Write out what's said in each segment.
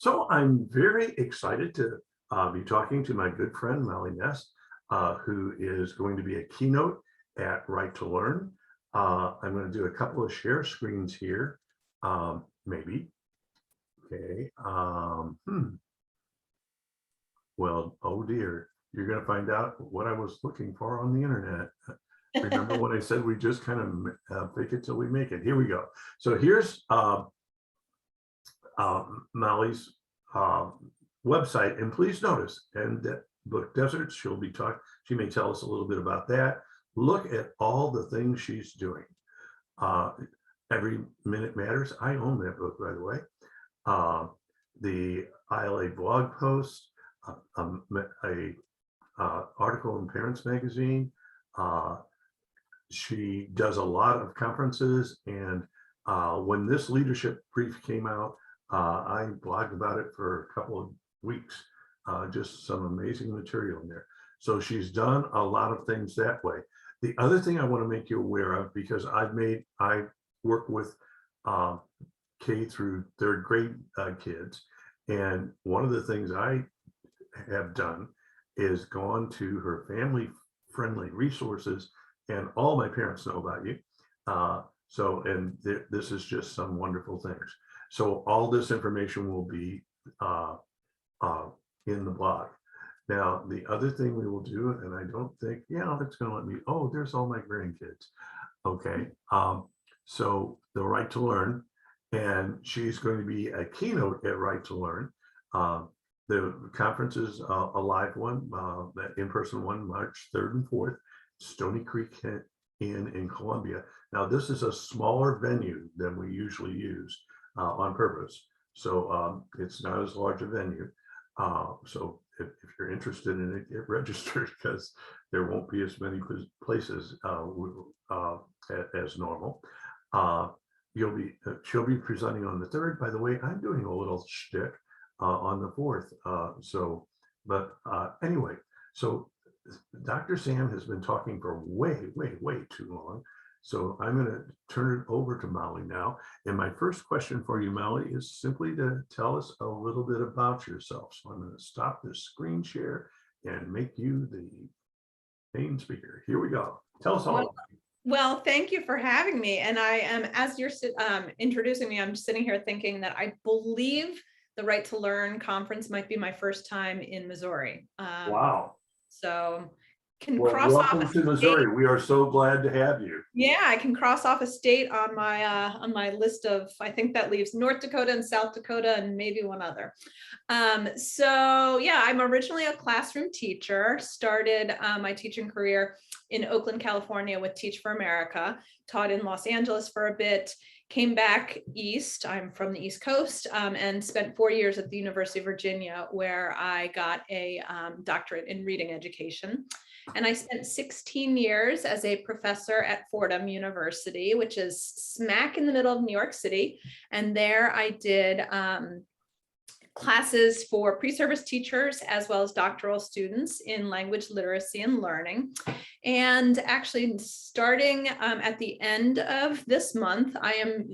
So I'm very excited to be talking to my good friend Molly Ness, who is going to be a keynote at Right to Learn. I'm going to do a couple of share screens here, maybe. Okay. Well, oh dear, you're going to find out what I was looking for on the internet. Remember when I said we just kind of fake it till we make it? Here we go. So here's Molly's website, and please notice, and that book Deserts, she may tell us a little bit about that. Look at all the things she's doing. Every Minute Matters. I own that book, by the way. The ILA blog post, a article in Parents Magazine. She does a lot of conferences, and when this leadership brief came out, I blogged about it for a couple of weeks, just some amazing material in there. So she's done a lot of things that way. The other thing I want to make you aware of, because I work with K through third grade kids, and one of the things I have done is gone to her family-friendly resources, and all my parents know about you. This is just some wonderful things. So all this information will be in the blog. Now, the other thing we will do, and I don't think, yeah, it's going to let me, oh, there's all my grandkids. Okay. So the Right to Learn, and she's going to be a keynote at Right to Learn. The conference is a live one, that in-person one, March 3rd and 4th, Stony Creek Inn in Columbia. Now, this is a smaller venue than we usually use on purpose. So it's not as large a venue. So if you're interested in it, get registered, because there won't be as many places as normal. She'll be presenting on the 3rd. By the way, I'm doing a little shtick on the 4th. Anyway, so Dr. Sam has been talking for way too long. So I'm going to turn it over to Molly now. And my first question for you, Molly, is simply to tell us a little bit about yourself. So I'm going to stop this screen share and make you the main speaker. Here we go. Tell us all. Well, thank you for having me. And I am, as you're introducing me, I'm sitting here thinking that I believe the Right to Learn conference might be my first time in Missouri. Wow. So welcome to Missouri. We are so glad to have you. Yeah, I can cross off a state on my list of, I think that leaves North Dakota and South Dakota and maybe one other. So yeah, I'm originally a classroom teacher, started my teaching career in Oakland, California with Teach for America, taught in Los Angeles for a bit, came back east. I'm from the East Coast, and spent 4 years at the University of Virginia, where I got a doctorate in reading education. And I spent 16 years as a professor at Fordham University, which is smack in the middle of New York City. And there I did classes for pre-service teachers as well as doctoral students in language literacy and learning. And actually starting at the end of this month, I am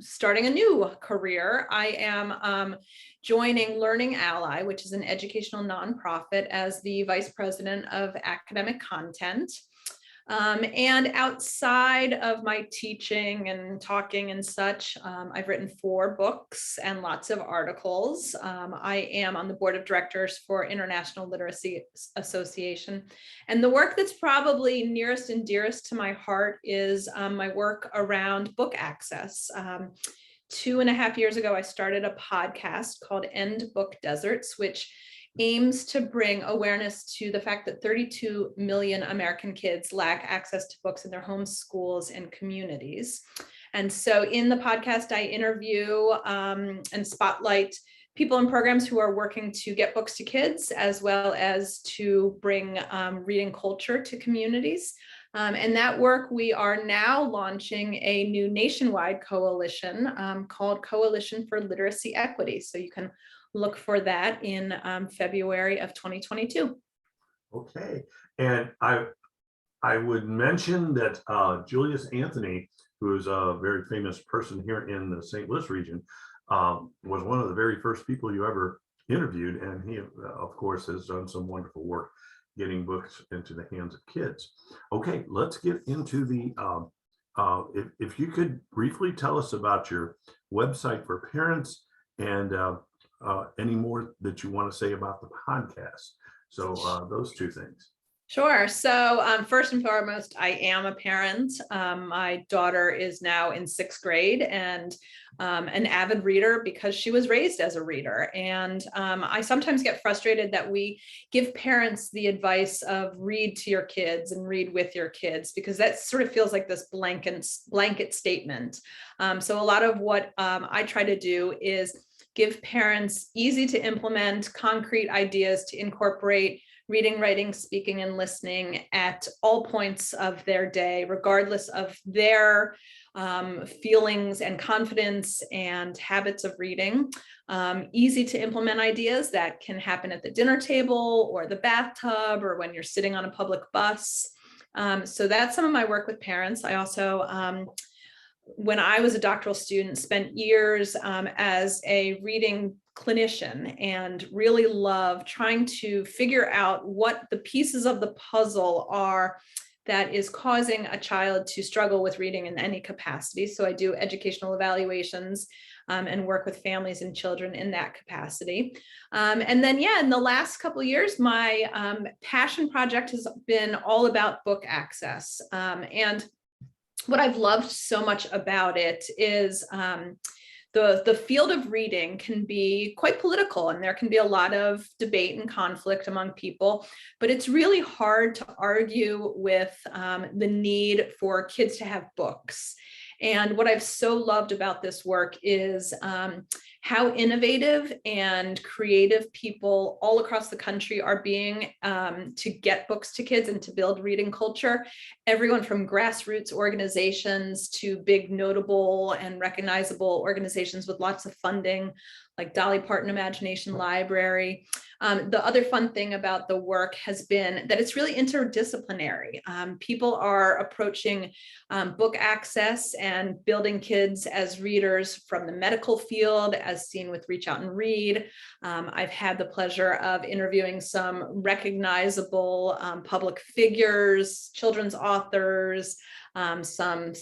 starting a new career. I am joining Learning Ally, which is an educational nonprofit, as the vice president of academic content. And outside of my teaching and talking and such, I've written 4 books and lots of articles. I am on the board of directors for International Literacy Association. And the work that's probably nearest and dearest to my heart is my work around book access. 2.5 years ago, I started a podcast called End Book Deserts, which aims to bring awareness to the fact that 32 million American kids lack access to books in their home schools and communities. And so in the podcast, I interview and spotlight people in programs who are working to get books to kids, as well as to bring reading culture to communities. And that work, we are now launching a new nationwide coalition called Coalition for Literacy Equity. So you can look for that in February of 2022. Okay, and I would mention that Julius Anthony, who is a very famous person here in the St. Louis region, was one of the very first people you ever interviewed, and he, of course, has done some wonderful work getting books into the hands of kids. Okay, let's get into the, if you could briefly tell us about your website for parents and any more that you want to say about the podcast. So those two things. Sure. So first and foremost, I am a parent. My daughter is now in 6th grade and an avid reader because she was raised as a reader. And I sometimes get frustrated that we give parents the advice of read to your kids and read with your kids, because that sort of feels like this blanket statement. So a lot of what I try to do is give parents easy to implement, concrete ideas to incorporate reading, writing, speaking, and listening at all points of their day, regardless of their feelings and confidence and habits of reading. Easy to implement ideas that can happen at the dinner table or the bathtub or when you're sitting on a public bus. So that's some of my work with parents. I also, when I was a doctoral student, spent years as a reading clinician and really love trying to figure out what the pieces of the puzzle are that is causing a child to struggle with reading in any capacity. So I do educational evaluations and work with families and children in that capacity. And then, yeah, in the last couple of years, my passion project has been all about book access. And what I've loved so much about it is the field of reading can be quite political, and there can be a lot of debate and conflict among people, but it's really hard to argue with the need for kids to have books. And what I've so loved about this work is how innovative and creative people all across the country are being to get books to kids and to build reading culture. Everyone from grassroots organizations to big notable and recognizable organizations with lots of funding, like Dolly Parton Imagination Library. The other fun thing about the work has been that it's really interdisciplinary. People are approaching book access and building kids as readers from the medical field, as seen with Reach Out and Read. I've had the pleasure of interviewing some recognizable public figures, children's authors, some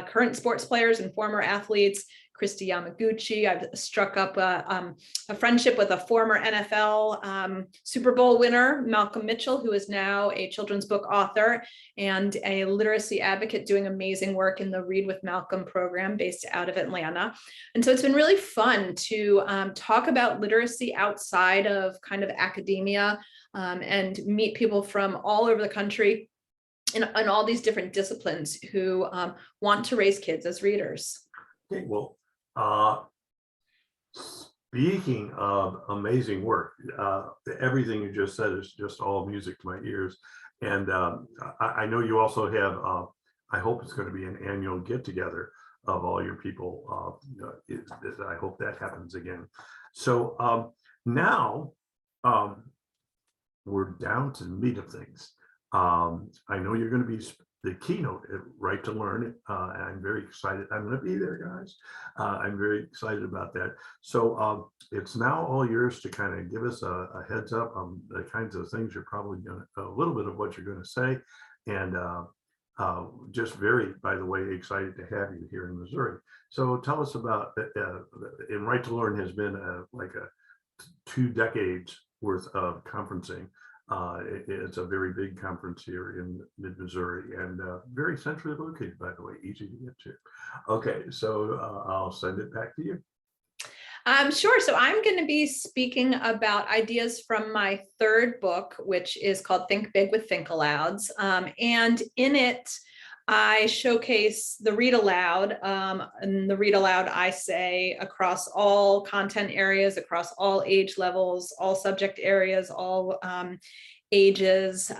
current sports players and former athletes. Christy Yamaguchi. I've struck up a friendship with a former NFL Super Bowl winner, Malcolm Mitchell, who is now a children's book author and a literacy advocate doing amazing work in the Read with Malcolm program based out of Atlanta. And so it's been really fun to talk about literacy outside of kind of academia and meet people from all over the country in all these different disciplines who want to raise kids as readers. Okay, well, speaking of amazing work, everything you just said is just all music to my ears. And I know you also have, I hope it's going to be an annual get together of all your people. I hope that happens again. So now we're down to the meat of things. I know you're going to be the keynote at Right to Learn. I'm very excited. I'm going to be there, guys. I'm very excited about that. So it's now all yours to kind of give us a heads up on the kinds of things you're probably going to, a little bit of what you're going to say. And just very, by the way, excited to have you here in Missouri. So tell us about, and Right to Learn has been like a 2 decades worth of conferencing. It's a very big conference here in mid-Missouri and very centrally located, by the way, easy to get to. Okay, so I'll send it back to you. Sure. So I'm going to be speaking about ideas from my 3rd book, which is called Think Big with Think Alouds. And in it, I showcase the read aloud, and the read aloud I say across all content areas, across all age levels, all subject areas, all ages,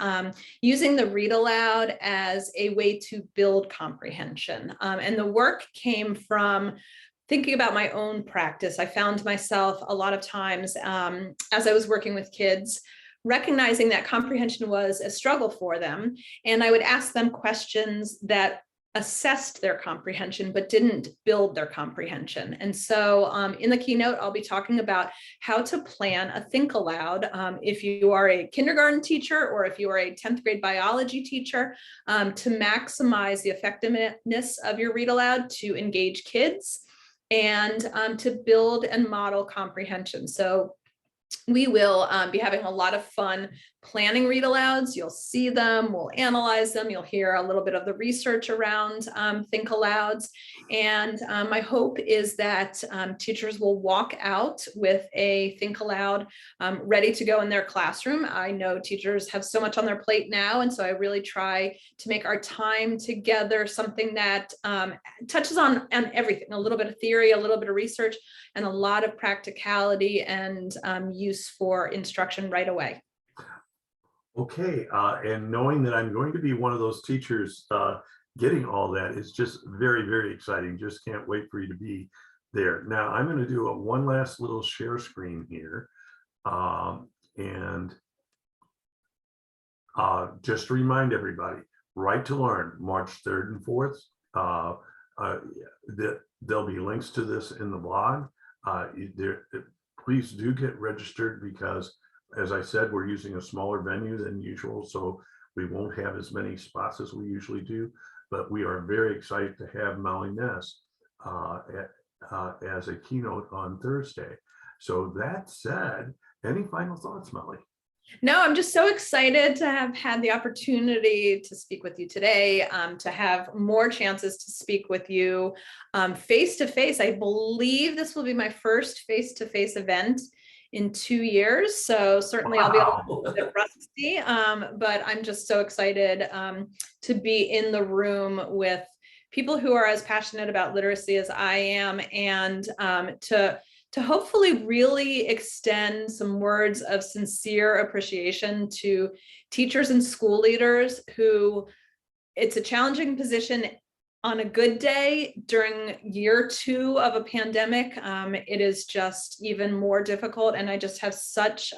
using the read aloud as a way to build comprehension. And the work came from thinking about my own practice. I found myself a lot of times as I was working with kids, recognizing that comprehension was a struggle for them. And I would ask them questions that assessed their comprehension, but didn't build their comprehension. And so in the keynote, I'll be talking about how to plan a think aloud. If you are a kindergarten teacher or if you are a 10th grade biology teacher, to maximize the effectiveness of your read aloud to engage kids and to build and model comprehension. So we will be having a lot of fun planning read alouds. You'll see them, we'll analyze them. You'll hear a little bit of the research around think alouds. And my hope is that teachers will walk out with a think aloud ready to go in their classroom. I know teachers have so much on their plate now. And so I really try to make our time together something that touches on everything, a little bit of theory, a little bit of research, and a lot of practicality and use for instruction right away. Okay, and knowing that I'm going to be one of those teachers getting all that is just very, very exciting. Just can't wait for you to be there. Now, I'm going to do one last little share screen here. And just to remind everybody, Right to Learn, March 3rd and 4th. There'll be links to this in the blog. Please do get registered because, as I said, we're using a smaller venue than usual, so we won't have as many spots as we usually do, but we are very excited to have Molly Ness as a keynote on Thursday. So that said, any final thoughts, Molly? No, I'm just so excited to have had the opportunity to speak with you today, to have more chances to speak with you face to face. I believe this will be my first face-to-face event in 2 years. So certainly I'll be a little bit rusty, but I'm just so excited to be in the room with people who are as passionate about literacy as I am, and to hopefully really extend some words of sincere appreciation to teachers and school leaders who, it's a challenging position on a good day. During year 2 of a pandemic, it is just even more difficult. And I just have such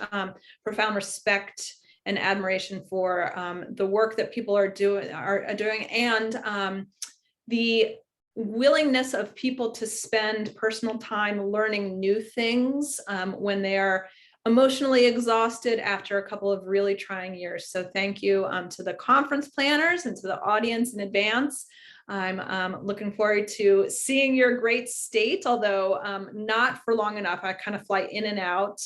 profound respect and admiration for the work that people are doing, and the willingness of people to spend personal time learning new things when they are emotionally exhausted after a couple of really trying years. So thank you to the conference planners and to the audience in advance. I'm looking forward to seeing your great state, although not for long enough. I kind of fly in and out.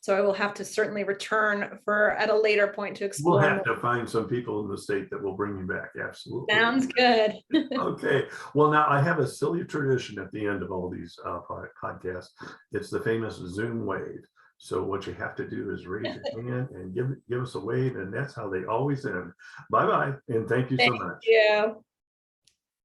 So I will have to certainly return at a later point to explore. We'll have to find some people in the state that will bring you back. Absolutely. Sounds good. Okay. Well, now I have a silly tradition at the end of all these podcasts. It's the famous Zoom wave. So what you have to do is raise your hand and give us a wave, and that's how they always end. Bye-bye, and thank you so much. Thank you.